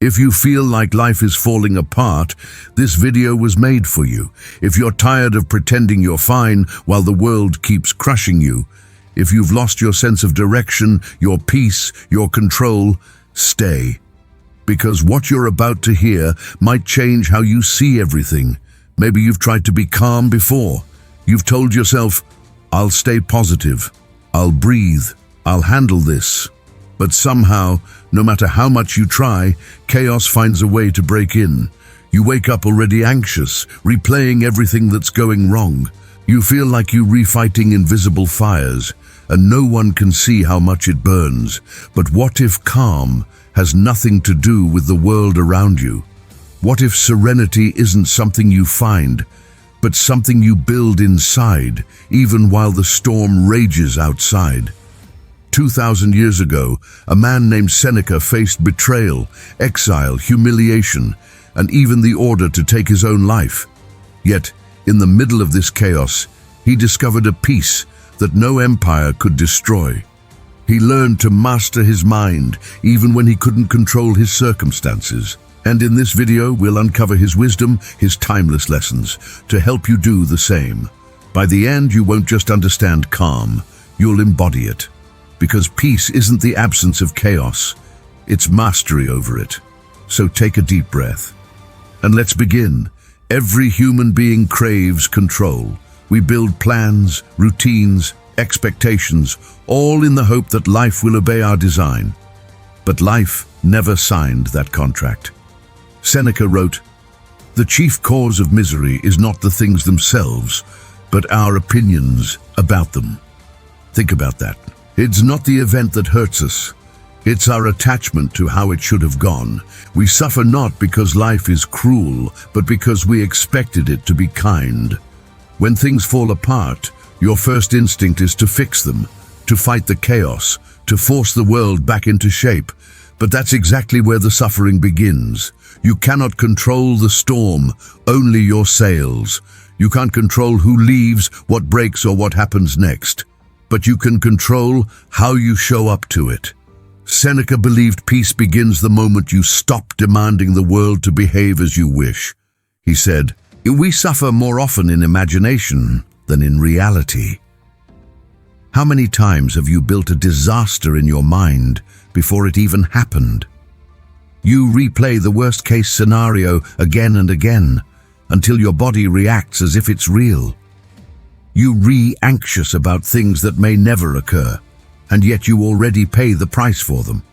If you feel like life is falling apart, this video was made for you. If you're tired of pretending you're fine while the world keeps crushing you, if you've lost your sense of direction, your peace, your control, stay. Because what you're about to hear might change how you see everything. Maybe you've tried to be calm before. You've told yourself, I'll stay positive, I'll breathe, I'll handle this. But somehow, no matter how much you try, chaos finds a way to break in. You wake up already anxious, replaying everything that's going wrong. You feel like you're refighting invisible fires, and no one can see how much it burns. But what if calm has nothing to do with the world around you? What if serenity isn't something you find, but something you build inside, even while the storm rages outside? 2,000 years ago, a man named Seneca faced betrayal, exile, humiliation, and even the order to take his own life. Yet, in the middle of this chaos, he discovered a peace that no empire could destroy. He learned to master his mind, even when he couldn't control his circumstances. And in this video, we'll uncover his wisdom, his timeless lessons, to help you do the same. By the end, you won't just understand calm, you'll embody it. Because peace isn't the absence of chaos, it's mastery over it. So take a deep breath. And let's begin. Every human being craves control. We build plans, routines, expectations, all in the hope that life will obey our design. But life never signed that contract. Seneca wrote, "The chief cause of misery is not the things themselves, but our opinions about them." Think about that. It's not the event that hurts us. It's our attachment to how it should have gone. We suffer not because life is cruel, but because we expected it to be kind. When things fall apart, your first instinct is to fix them, to fight the chaos, to force the world back into shape. But that's exactly where the suffering begins. You cannot control the storm, only your sails. You can't control who leaves, what breaks, or what happens next. But you can control how you show up to it. Seneca believed peace begins the moment you stop demanding the world to behave as you wish. He said, "We suffer more often in imagination than in reality." How many times have you built a disaster in your mind before it even happened? You replay the worst-case scenario again and again until your body reacts as if it's real. You re-anxious about things that may never occur, and yet you already pay the price for them.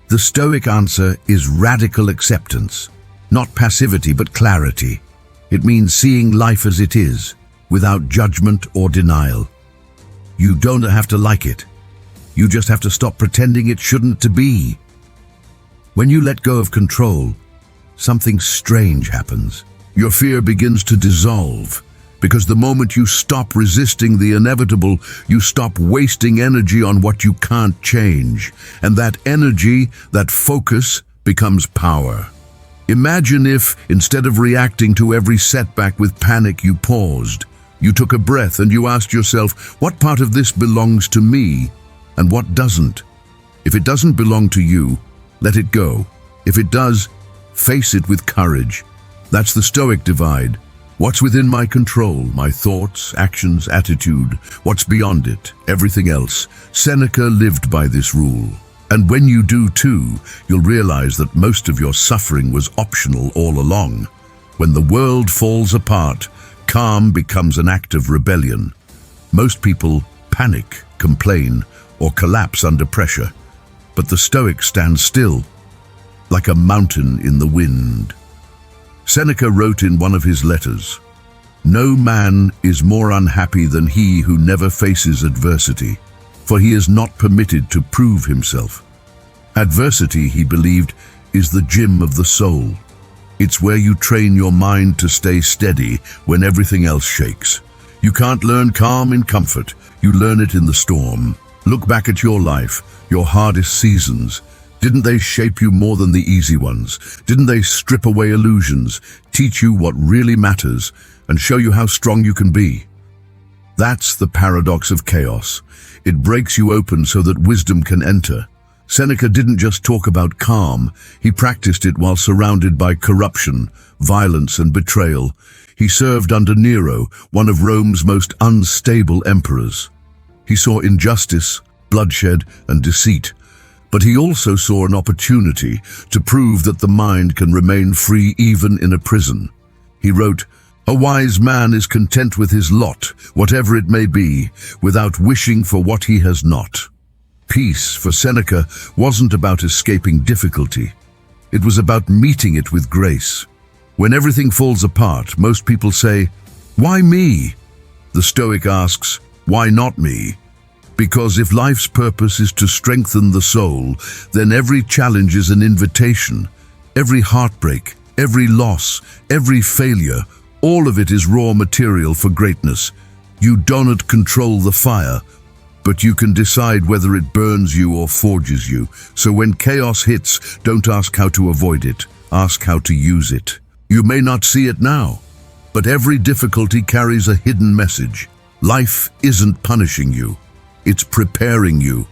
The Stoic answer is radical acceptance, not passivity but clarity. It means seeing life as it is, without judgment or denial. You don't have to like it. You just have to stop pretending it shouldn't to be. When you let go of control, something strange happens. Your fear begins to dissolve. Because the moment you stop resisting the inevitable, you stop wasting energy on what you can't change. And that energy, that focus, becomes power. Imagine if, instead of reacting to every setback with panic, you paused. You took a breath and you asked yourself, what part of this belongs to me and what doesn't? If it doesn't belong to you, let it go. If it does, face it with courage. That's the Stoic divide. What's within my control, my thoughts, actions, attitude? What's beyond it, everything else? Seneca lived by this rule. And when you do too, you'll realize that most of your suffering was optional all along. When the world falls apart, calm becomes an act of rebellion. Most people panic, complain, or collapse under pressure. But the Stoics stand still, like a mountain in the wind. Seneca wrote in one of his letters, "No man is more unhappy than he who never faces adversity, for he is not permitted to prove himself." Adversity, he believed, is the gym of the soul. It's where you train your mind to stay steady when everything else shakes. You can't learn calm in comfort, you learn it in the storm. Look back at your life, your hardest seasons. Didn't they shape you more than the easy ones? Didn't they strip away illusions, teach you what really matters, and show you how strong you can be? That's the paradox of chaos. It breaks you open so that wisdom can enter. Seneca didn't just talk about calm, he practiced it while surrounded by corruption, violence, and betrayal. He served under Nero, one of Rome's most unstable emperors. He saw injustice, bloodshed, and deceit, but he also saw an opportunity to prove that the mind can remain free even in a prison. He wrote, "A wise man is content with his lot, whatever it may be, without wishing for what he has not." Peace, for Seneca, wasn't about escaping difficulty. It was about meeting it with grace. When everything falls apart, most people say, "Why me?" The Stoic asks, "Why not me?" Because if life's purpose is to strengthen the soul, then every challenge is an invitation. Every heartbreak, every loss, every failure, all of it is raw material for greatness. You don't control the fire, but you can decide whether it burns you or forges you. So when chaos hits, don't ask how to avoid it, ask how to use it. You may not see it now, but every difficulty carries a hidden message. Life isn't punishing you, it's preparing you.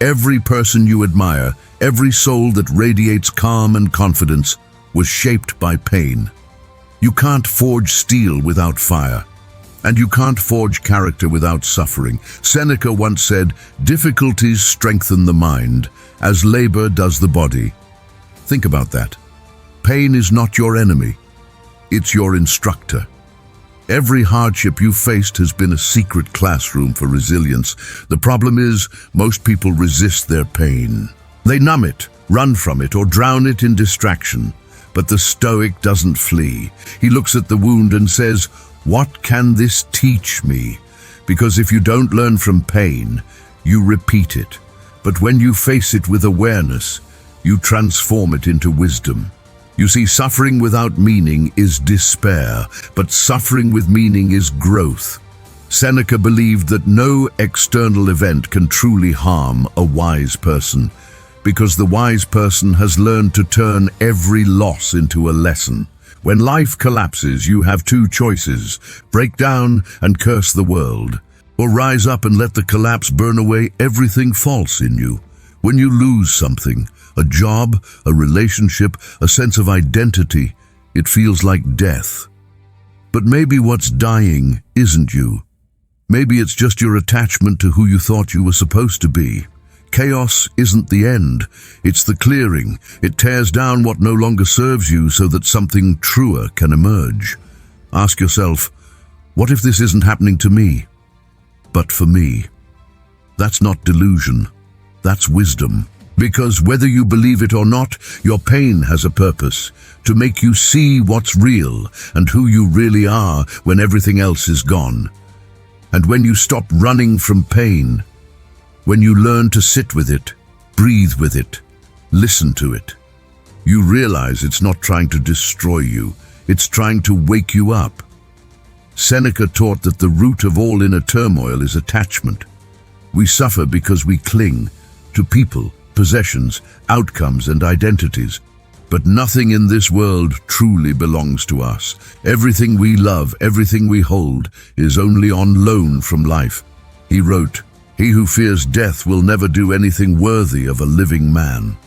Every person you admire, every soul that radiates calm and confidence, was shaped by pain. You can't forge steel without fire. And you can't forge character without suffering. Seneca once said, "Difficulties strengthen the mind, as labor does the body." Think about that. Pain is not your enemy. It's your instructor. Every hardship you faced has been a secret classroom for resilience. The problem is, most people resist their pain. They numb it, run from it, or drown it in distraction. But the Stoic doesn't flee. He looks at the wound and says, "What can this teach me?" Because if you don't learn from pain, you repeat it. But when you face it with awareness, you transform it into wisdom. You see, suffering without meaning is despair, but suffering with meaning is growth. Seneca believed that no external event can truly harm a wise person, because the wise person has learned to turn every loss into a lesson. When life collapses, you have two choices: break down and curse the world, or rise up and let the collapse burn away everything false in you. When you lose something, a job, a relationship, a sense of identity, it feels like death. But maybe what's dying isn't you. Maybe it's just your attachment to who you thought you were supposed to be. Chaos isn't the end, it's the clearing. It tears down what no longer serves you so that something truer can emerge. Ask yourself, what if this isn't happening to me, but for me? That's not delusion, that's wisdom. Because whether you believe it or not, your pain has a purpose, to make you see what's real and who you really are when everything else is gone. And when you stop running from pain, when you learn to sit with it, breathe with it, listen to it, you realize it's not trying to destroy you, it's trying to wake you up. Seneca taught that the root of all inner turmoil is attachment. We suffer because we cling to people, possessions, outcomes, and identities. But nothing in this world truly belongs to us. Everything we love, everything we hold, is only on loan from life. He wrote, "He who fears death will never do anything worthy of a living man."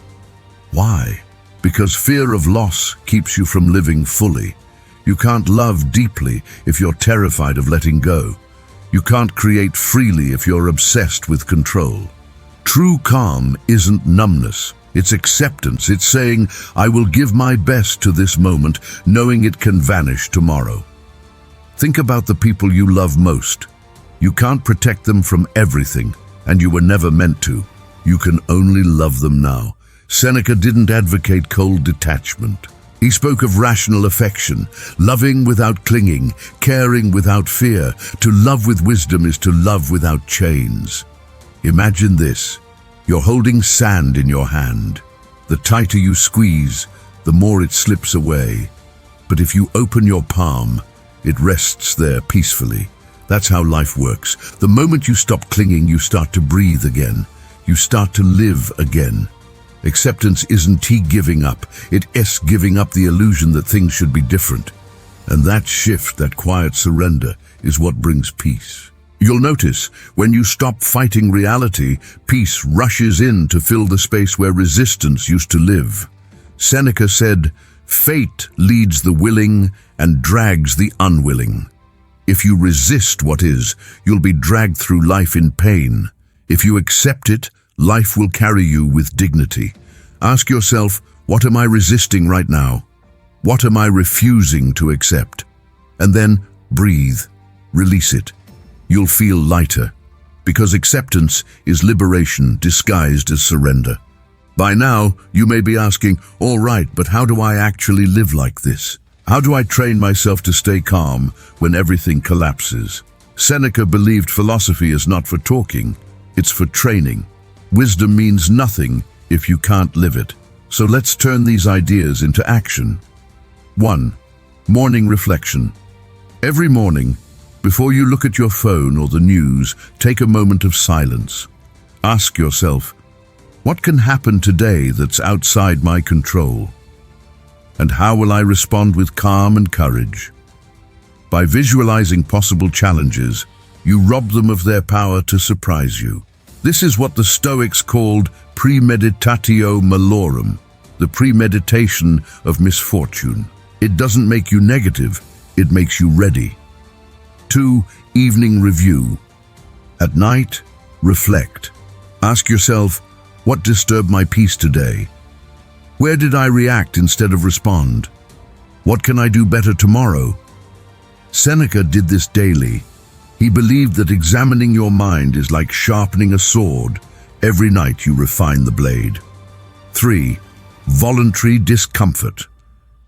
Why? Because fear of loss keeps you from living fully. You can't love deeply if you're terrified of letting go. You can't create freely if you're obsessed with control. True calm isn't numbness, it's acceptance. It's saying, "I will give my best to this moment, knowing it can vanish tomorrow." Think about the people you love most. You can't protect them from everything, and you were never meant to. You can only love them now. Seneca didn't advocate cold detachment. He spoke of rational affection, loving without clinging, caring without fear. To love with wisdom is to love without chains. Imagine this. You're holding sand in your hand. The tighter you squeeze, the more it slips away. But if you open your palm, it rests there peacefully. That's how life works. The moment you stop clinging, you start to breathe again. You start to live again. Acceptance isn't giving up. It's giving up the illusion that things should be different. And that shift, that quiet surrender, is what brings peace. You'll notice, when you stop fighting reality, peace rushes in to fill the space where resistance used to live. Seneca said, "Fate leads the willing and drags the unwilling." If you resist what is, you'll be dragged through life in pain. If you accept it, life will carry you with dignity. Ask yourself, what am I resisting right now? What am I refusing to accept? And then breathe, release it. You'll feel lighter, because acceptance is liberation disguised as surrender. By now, you may be asking, all right, but how do I actually live like this? How do I train myself to stay calm when everything collapses? Seneca believed philosophy is not for talking, it's for training. Wisdom means nothing if you can't live it. So let's turn these ideas into action. 1. Morning reflection. Every morning, before you look at your phone or the news, take a moment of silence. Ask yourself, what can happen today that's outside my control? And how will I respond with calm and courage? By visualizing possible challenges, you rob them of their power to surprise you. This is what the Stoics called premeditatio malorum, the premeditation of misfortune. It doesn't make you negative, it makes you ready. 2. Evening review. At night, reflect. Ask yourself, what disturbed my peace today? Where did I react instead of respond? What can I do better tomorrow? Seneca did this daily. He believed that examining your mind is like sharpening a sword. Every night you refine the blade. 3. Voluntary discomfort.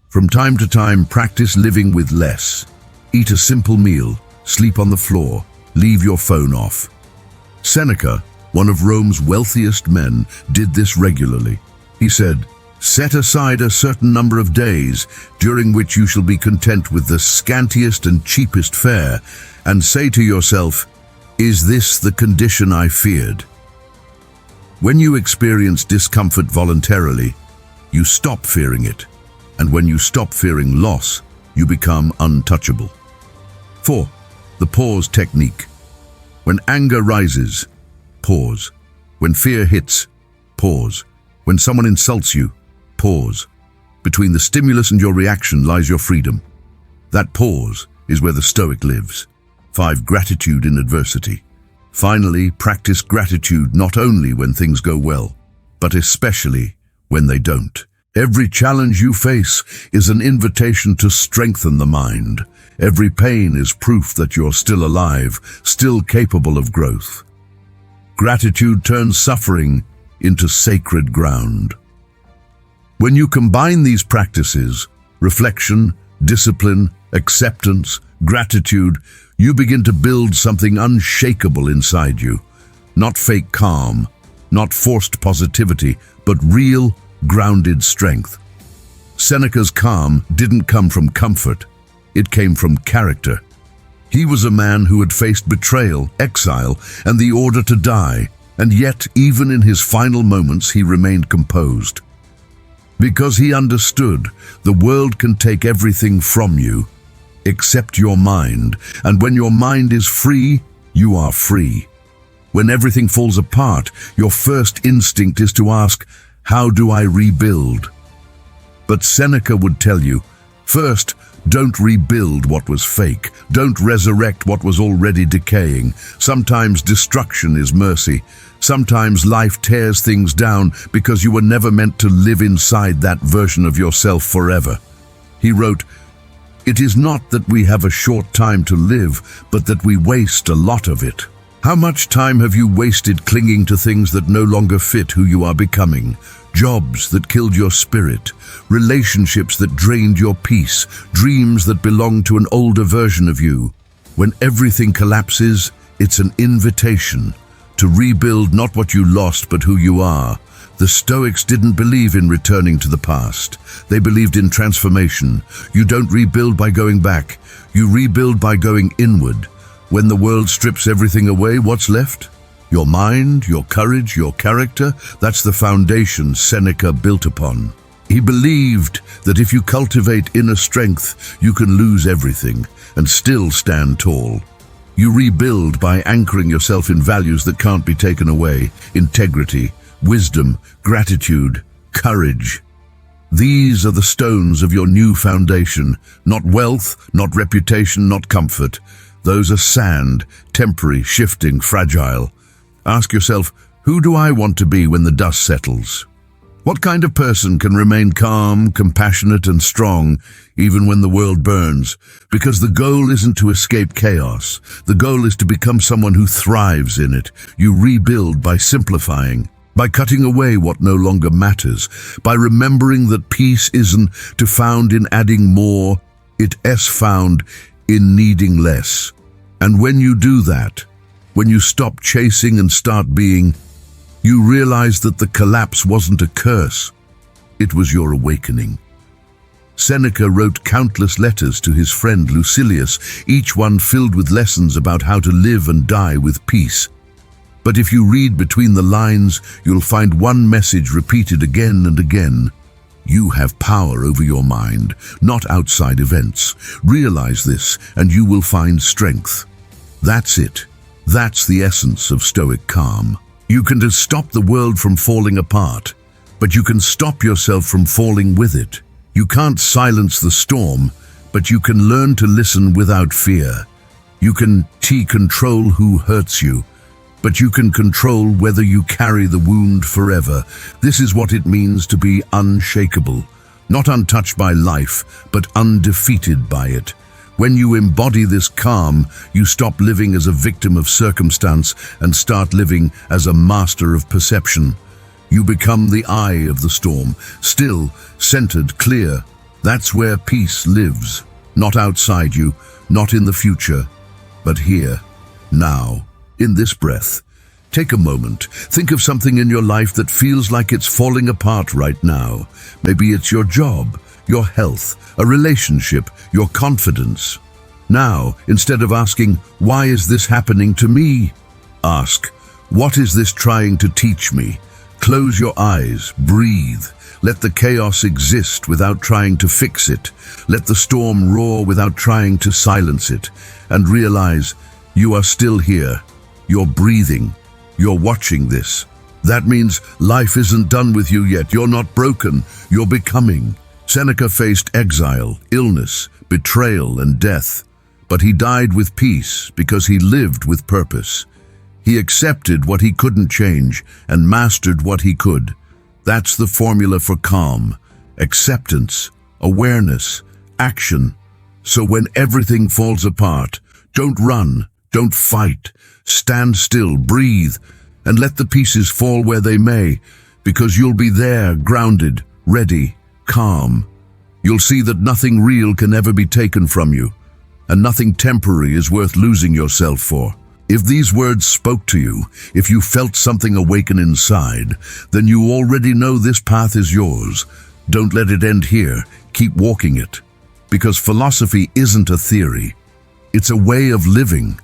From time to time, practice living with less. Eat a simple meal, sleep on the floor, leave your phone off. Seneca, one of Rome's wealthiest men, did this regularly. He said, "Set aside a certain number of days during which you shall be content with the scantiest and cheapest fare, and say to yourself, 'Is this the condition I feared?'" When you experience discomfort voluntarily, you stop fearing it. And when you stop fearing loss, you become untouchable. 4. The pause technique. When anger rises, pause. When fear hits, pause. When someone insults you, pause. Between the stimulus and your reaction lies your freedom. That pause is where the Stoic lives. 5. Gratitude in adversity. Finally, practice gratitude not only when things go well, but especially when they don't. Every challenge you face is an invitation to strengthen the mind. Every pain is proof that you're still alive, still capable of growth. Gratitude turns suffering into sacred ground. When you combine these practices, reflection, discipline, acceptance, gratitude, you begin to build something unshakable inside you. Not fake calm, not forced positivity, but real, grounded strength. Seneca's calm didn't come from comfort, it came from character. He was a man who had faced betrayal, exile, and the order to die, and yet, even in his final moments, he remained composed. Because he understood the world can take everything from you, except your mind, and when your mind is free, you are free. When everything falls apart, your first instinct is to ask, how do I rebuild? But Seneca would tell you, first, don't rebuild what was fake. Don't resurrect what was already decaying. Sometimes destruction is mercy. Sometimes life tears things down because you were never meant to live inside that version of yourself forever. He wrote, "It is not that we have a short time to live, but that we waste a lot of it." How much time have you wasted clinging to things that no longer fit who you are becoming? Jobs that killed your spirit, relationships that drained your peace, dreams that belonged to an older version of you. When everything collapses, it's an invitation to rebuild not what you lost but who you are. The Stoics didn't believe in returning to the past. They believed in transformation. You don't rebuild by going back. You rebuild by going inward. When the world strips everything away, what's left? Your mind, your courage, your character. That's the foundation Seneca built upon. He believed that if you cultivate inner strength, you can lose everything and still stand tall. You rebuild by anchoring yourself in values that can't be taken away: integrity, wisdom, gratitude, courage. These are the stones of your new foundation. Not wealth, not reputation, not comfort. Those are sand, temporary, shifting, fragile. Ask yourself, who do I want to be when the dust settles? What kind of person can remain calm, compassionate, and strong even when the world burns? Because the goal isn't to escape chaos. The goal is to become someone who thrives in it. You rebuild by simplifying, by cutting away what no longer matters, by remembering that peace isn't to found in adding more, it is found in needing less. And when you do that, when you stop chasing and start being, you realize that the collapse wasn't a curse, it was your awakening. Seneca wrote countless letters to his friend Lucilius, each one filled with lessons about how to live and die with peace. But if you read between the lines, you'll find one message repeated again and again. You have power over your mind, not outside events. Realize this, and you will find strength. That's it. That's the essence of Stoic calm. You can just stop the world from falling apart, but you can stop yourself from falling with it. You can't silence the storm, but you can learn to listen without fear. You can control who hurts you, but you can control whether you carry the wound forever. This is what it means to be unshakable, not untouched by life, but undefeated by it. When you embody this calm, you stop living as a victim of circumstance and start living as a master of perception. You become the eye of the storm, still, centered, clear. That's where peace lives, not outside you, not in the future, but here, now, in this breath. Take a moment. Think of something in your life that feels like it's falling apart right now. Maybe it's your job, your health, a relationship, your confidence. Now, instead of asking, why is this happening to me? Ask, what is this trying to teach me? Close your eyes, breathe. Let the chaos exist without trying to fix it. Let the storm roar without trying to silence it. And realize you are still here. You're breathing. You're watching this. That means life isn't done with you yet. You're not broken. You're becoming. Seneca faced exile, illness, betrayal, and death. But he died with peace because he lived with purpose. He accepted what he couldn't change and mastered what he could. That's the formula for calm: acceptance, awareness, action. So when everything falls apart, don't run, don't fight. Stand still, breathe, and let the pieces fall where they may, because you'll be there, grounded, ready, calm. You'll see that nothing real can ever be taken from you, and nothing temporary is worth losing yourself for. If these words spoke to you, if you felt something awaken inside, then you already know this path is yours. Don't let it end here. Keep walking it. Because philosophy isn't a theory. It's a way of living.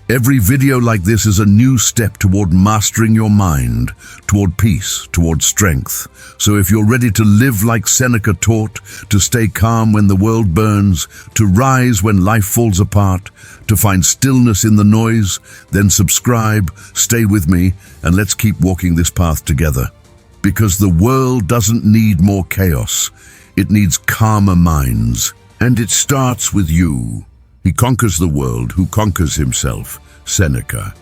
Every video like this is a new step toward mastering your mind, toward peace, toward strength. So if you're ready to live like Seneca taught, to stay calm when the world burns, to rise when life falls apart, to find stillness in the noise, then subscribe, stay with me, and let's keep walking this path together. Because the world doesn't need more chaos. It needs calmer minds. And it starts with you. He conquers the world who conquers himself. Seneca.